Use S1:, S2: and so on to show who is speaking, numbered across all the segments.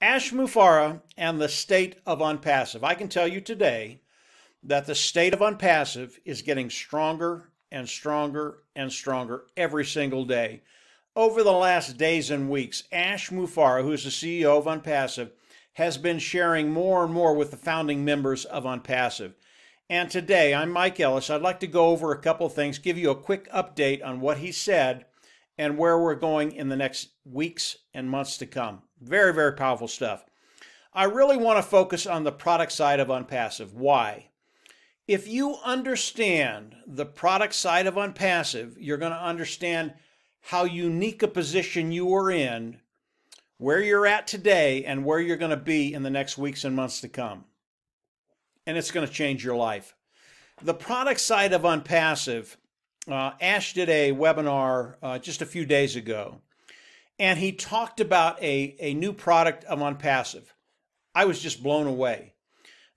S1: Ash Mufareh and the State of ONPASSIVE. I can tell you today that the State of ONPASSIVE is getting stronger and stronger and stronger every single day. Over the last days and weeks, Ash Mufareh, who is the CEO of ONPASSIVE, has been sharing more and more with the founding members of ONPASSIVE. And today, I'm Mike Ellis. I'd like to go over a couple of things, give you a quick update on what he said and where we're going in the next weeks and months to come. Very, very powerful stuff. I really want to focus on the product side of ONPASSIVE. Why? If you understand the product side of ONPASSIVE, you're going to understand how unique a position you are in, where you're at today, and where you're going to be in the next weeks and months to come. And it's going to change your life. The product side of ONPASSIVE, Ash did a webinar just a few days ago, and he talked about a new product of ONPASSIVE. I was just blown away.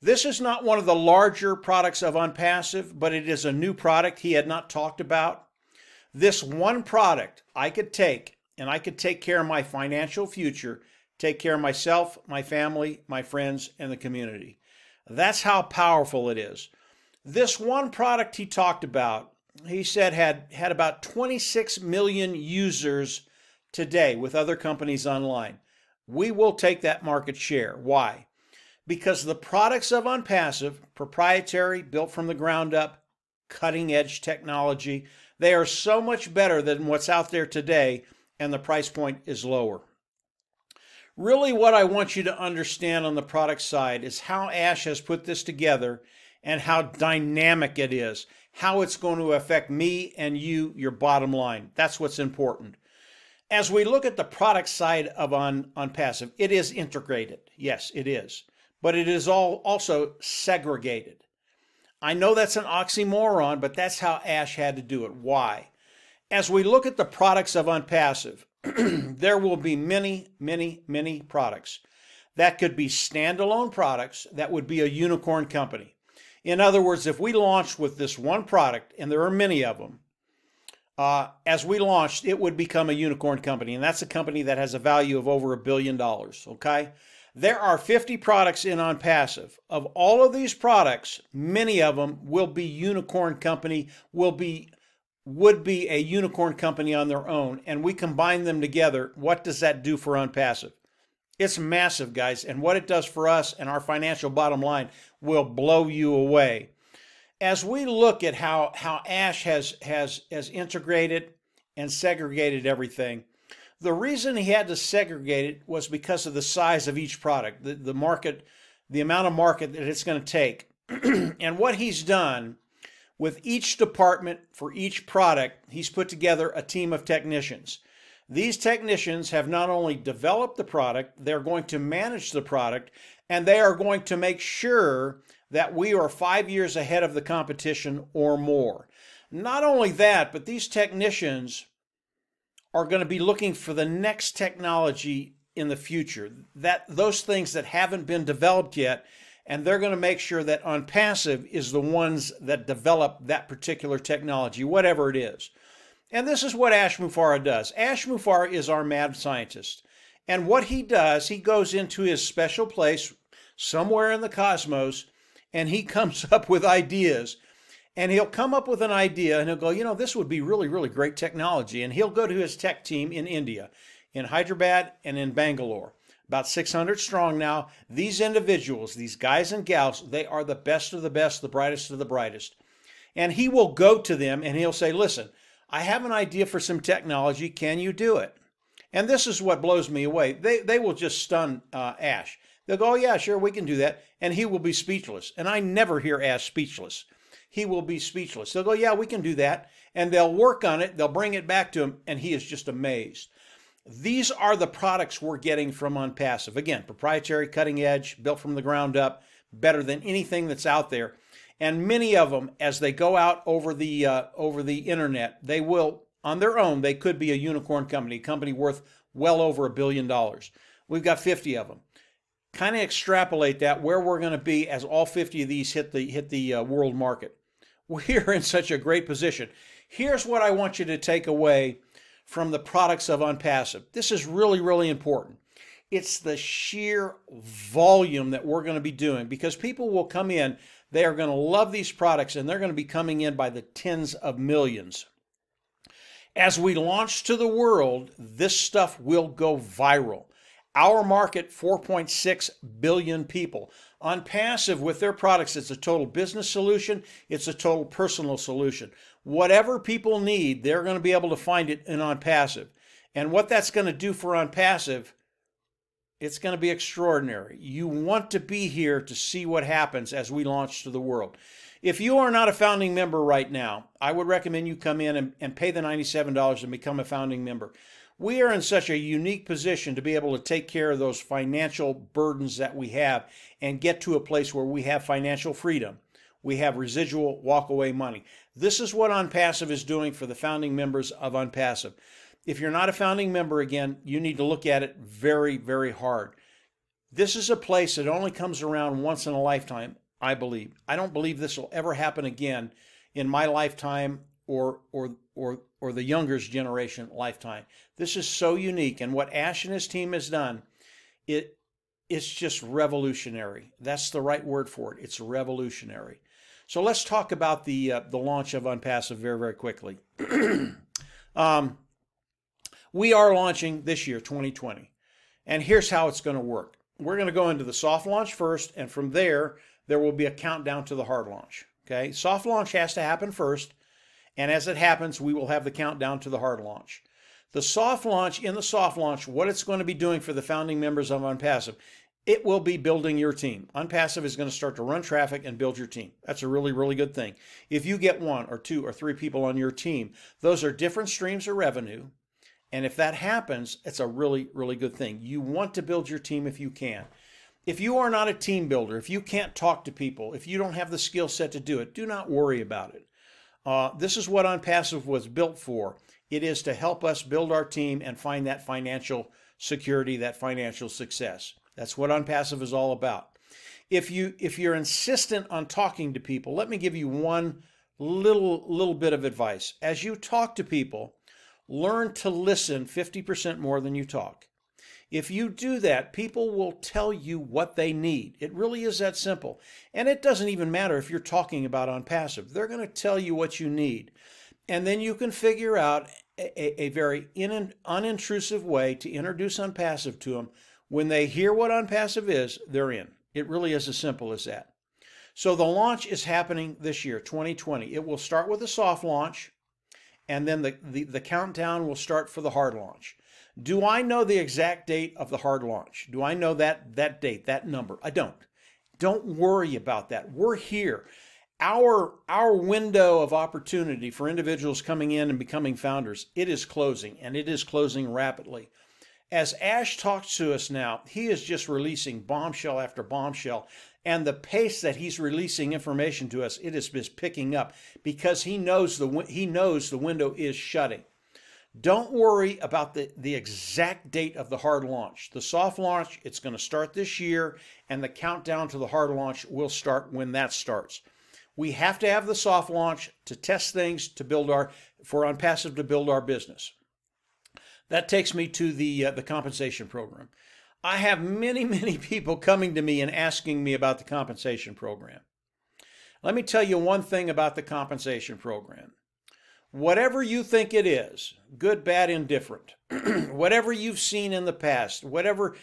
S1: This is not one of the larger products of ONPASSIVE, but it is a new product he had not talked about. This one product I could take, and I could take care of my financial future, take care of myself, my family, my friends, and the community. That's how powerful it is. This one product he talked about, he said had about 26 million users today with other companies online. We will take that market share. Why? Because the products of ONPASSIVE, proprietary, built from the ground up, cutting edge technology, they are so much better than what's out there today, and the price point is lower. Really, what I want you to understand on the product side is how Ash has put this together and how dynamic it is, how it's going to affect me and you, your bottom line. That's what's important. As we look at the product side of ONPASSIVE, it is integrated. Yes, it is. But it is also segregated. I know that's an oxymoron, but that's how Ash had to do it. Why? As we look at the products of ONPASSIVE, there will be many, many, many products. That could be standalone products that would be a unicorn company. In other words, if we launched with this one product, and there are many of them, as we launched, it would become a unicorn company, and that's a company that has a value of over $1 billion, okay? There are 50 products in ONPASSIVE. Of all of these products, many of them will be unicorn company, would be a unicorn company on their own, and we combine them together. What does that do for ONPASSIVE? It's massive, guys, and what it does for us and our financial bottom line will blow you away. As we look at how Ash has integrated and segregated everything, the reason he had to segregate it was because of the size of each product, the market, the amount of market that it's going to take. And what he's done with each department for each product, he's put together a team of technicians. These technicians have not only developed the product, they're going to manage the product, and they are going to make sure that we are 5 years ahead of the competition or more. Not only that, but these technicians are going to be looking for the next technology in the future, those things that haven't been developed yet, and they're going to make sure that ONPASSIVE is the ones that develop that particular technology, whatever it is. And this is what Ash Mufareh does. Ash Mufareh is our mad scientist. And what he does, he goes into his special place somewhere in the cosmos, and he comes up with ideas. And he'll come up with an idea, and he'll go, you know, this would be really, really great technology. And he'll go to his tech team in India, in Hyderabad and in Bangalore. About 600 strong now. These individuals, these guys and gals, they are the best of the best, the brightest of the brightest. And he will go to them and he'll say, listen, I have an idea for some technology. Can you do it? And this is what blows me away. They will just stun Ash. They'll go, oh, yeah, sure, we can do that. And he will be speechless. And I never hear Ash speechless. He will be speechless. They'll go, yeah, we can do that. And they'll work on it. They'll bring it back to him. And he is just amazed. These are the products we're getting from ONPASSIVE. Again, proprietary, cutting edge, built from the ground up, better than anything that's out there. And many of them, as they go out over the internet, they will, on their own, they could be a unicorn company, a company worth well over $1 billion. We've got 50 of them. Kind of extrapolate that where we're going to be as all 50 of these hit the world market. We're in such a great position. Here's what I want you to take away from the products of ONPASSIVE. This is really, really important. It's the sheer volume that we're going to be doing, because people will come in, they are going to love these products, and they're going to be coming in by the tens of millions. As we launch to the world, this stuff will go viral. Our market, 4.6 billion people. ONPASSIVE, with their products, it's a total business solution. It's a total personal solution. Whatever people need, they're going to be able to find it in ONPASSIVE. And what that's going to do for ONPASSIVE, it's going to be extraordinary. You want to be here to see what happens as we launch to the world. If you are not a founding member right now, I would recommend you come in and pay the $97 and become a founding member. We are in such a unique position to be able to take care of those financial burdens that we have and get to a place where we have financial freedom. We have residual walk-away money. This is what ONPASSIVE is doing for the founding members of ONPASSIVE. If you're not a founding member, again, you need to look at it very, very hard. This is a place that only comes around once in a lifetime, I believe. I don't believe this will ever happen again in my lifetime or the younger's generation lifetime. This is so unique, and what Ash and his team has done, it's just revolutionary. That's the right word for it. It's revolutionary. So let's talk about the launch of ONPASSIVE very, very quickly. We are launching this year, 2020, and here's how it's going to work. We're going to go into the soft launch first, and from there will be a countdown to the hard launch. Okay, soft launch has to happen first, and as it happens, we will have the countdown to the hard launch. The soft launch, in the soft launch, what it's going to be doing for the founding members of ONPASSIVE, it will be building your team. ONPASSIVE is going to start to run traffic and build your team. That's a really, really good thing. If you get 1 or 2 or 3 people on your team, those are different streams of revenue. And if that happens, it's a really, really good thing. You want to build your team if you can. If you are not a team builder, if you can't talk to people, if you don't have the skill set to do it, do not worry about it. This is what ONPASSIVE was built for. It is to help us build our team and find that financial security, that financial success. That's what ONPASSIVE is all about. If you're insistent on talking to people, let me give you one little bit of advice. As you talk to people, learn to listen 50% more than you talk. If you do that, people will tell you what they need. It really is that simple. And it doesn't even matter if you're talking about ONPASSIVE. They're going to tell you what you need. And then you can figure out a very unintrusive way to introduce ONPASSIVE to them. When they hear what ONPASSIVE is, they're in. It really is as simple as that. So the launch is happening this year, 2020. It will start with a soft launch, and then the countdown will start for the hard launch. Do I know the exact date of the hard launch? Do I know that date, that number? I don't. Don't worry about that. We're here. Our window of opportunity for individuals coming in and becoming founders, it is closing, and it is closing rapidly. As Ash talks to us now, he is just releasing bombshell after bombshell, and the pace that he's releasing information to us, it is just picking up because he knows the window is shutting. Don't worry about the exact date of the hard launch. The soft launch, it's going to start this year, and the countdown to the hard launch will start when that starts. We have to have the soft launch to test things, for ONPASSIVE to build our business. That takes me to the compensation program. I have many people coming to me and asking me about the compensation program. Let me tell you one thing about the compensation program. Whatever you think it is, good, bad, indifferent, whatever you've seen in the past, whatever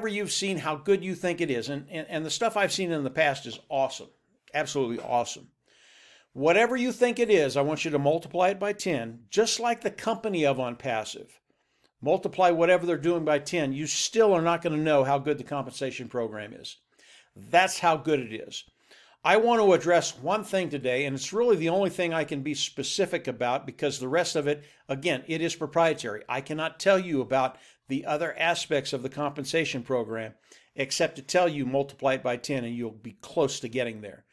S1: you've seen, how good you think it is, and the stuff I've seen in the past is awesome, absolutely awesome. Whatever you think it is, I want you to multiply it by 10, just like the company of ONPASSIVE. Multiply whatever they're doing by 10, you still are not going to know how good the compensation program is. That's how good it is. I want to address one thing today, and it's really the only thing I can be specific about because the rest of it, again, it is proprietary. I cannot tell you about the other aspects of the compensation program except to tell you multiply it by 10 and you'll be close to getting there.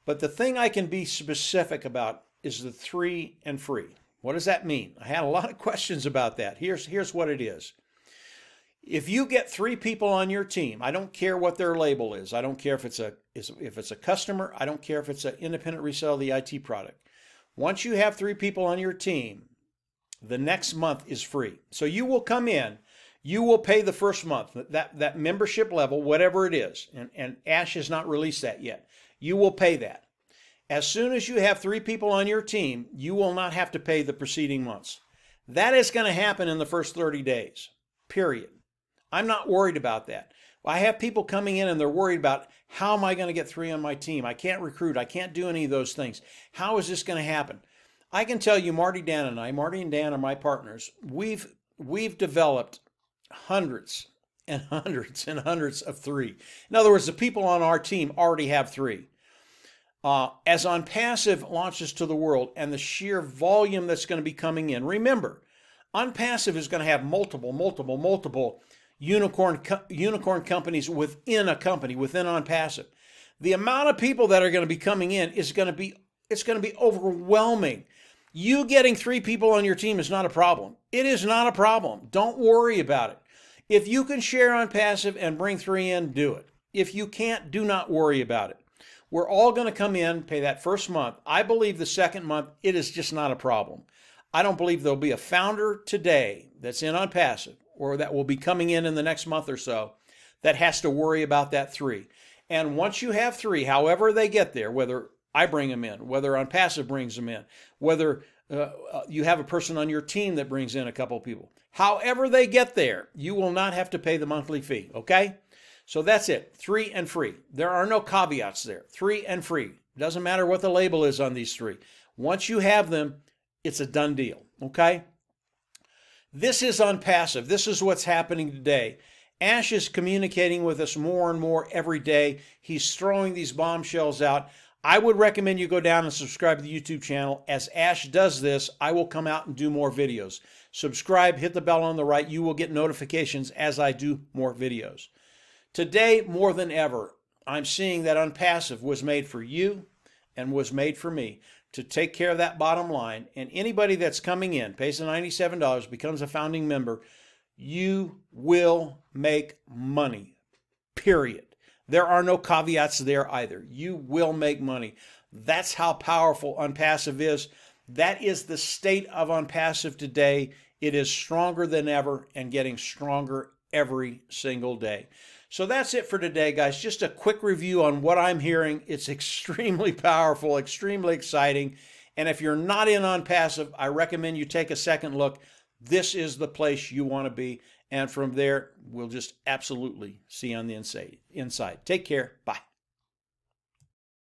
S1: But the thing I can be specific about is the 3 and free. What does that mean? I had a lot of questions about that. Here's what it is. If you get 3 people on your team, I don't care what their label is. I don't care if it's a customer. I don't care if it's an independent reseller of the IT product. Once you have 3 people on your team, the next month is free. So you will come in. You will pay the first month, that membership level, whatever it is, and Ash has not released that yet. You will pay that. As soon as you have 3 people on your team, you will not have to pay the preceding months. That is going to happen in the first 30 days, period. I'm not worried about that. I have people coming in and they're worried about, how am I going to get 3 on my team? I can't recruit. I can't do any of those things. How is this going to happen? I can tell you, Marty and Dan are my partners. We've developed hundreds and hundreds and hundreds of 3. In other words, the people on our team already have 3. As ONPASSIVE launches to the world and the sheer volume that's going to be coming in, remember, ONPASSIVE is going to have multiple unicorn companies within a company, within ONPASSIVE. The amount of people that are going to be coming in is going to be overwhelming. You getting 3 people on your team is not a problem. It is not a problem. Don't worry about it. If you can share ONPASSIVE and bring 3 in, do it. If you can't, do not worry about it. We're all going to come in, pay that first month. I believe the second month, it is just not a problem. I don't believe there'll be a founder today that's in ONPASSIVE or that will be coming in the next month or so that has to worry about that 3. And once you have 3, however they get there, whether I bring them in, whether ONPASSIVE brings them in, whether you have a person on your team that brings in a couple people, however they get there, you will not have to pay the monthly fee, okay? So that's it, 3 and free. There are no caveats there, 3 and free. Doesn't matter what the label is on these 3. Once you have them, it's a done deal, okay? This is ONPASSIVE. This is what's happening today. Ash is communicating with us more and more every day. He's throwing these bombshells out. I would recommend you go down and subscribe to the YouTube channel. As Ash does this, I will come out and do more videos. Subscribe, hit the bell on the right. You will get notifications as I do more videos. Today, more than ever, I'm seeing that ONPASSIVE was made for you and was made for me to take care of that bottom line. And anybody that's coming in, pays the $97, becomes a founding member, you will make money, period. There are no caveats there either. You will make money. That's how powerful ONPASSIVE is. That is the state of ONPASSIVE today. It is stronger than ever and getting stronger every single day. So that's it for today, guys. Just a quick review on what I'm hearing. It's extremely powerful, extremely exciting. And if you're not in ONPASSIVE, I recommend you take a second look. This is the place you want to be. And from there, we'll just absolutely see you on the inside. Take care. Bye.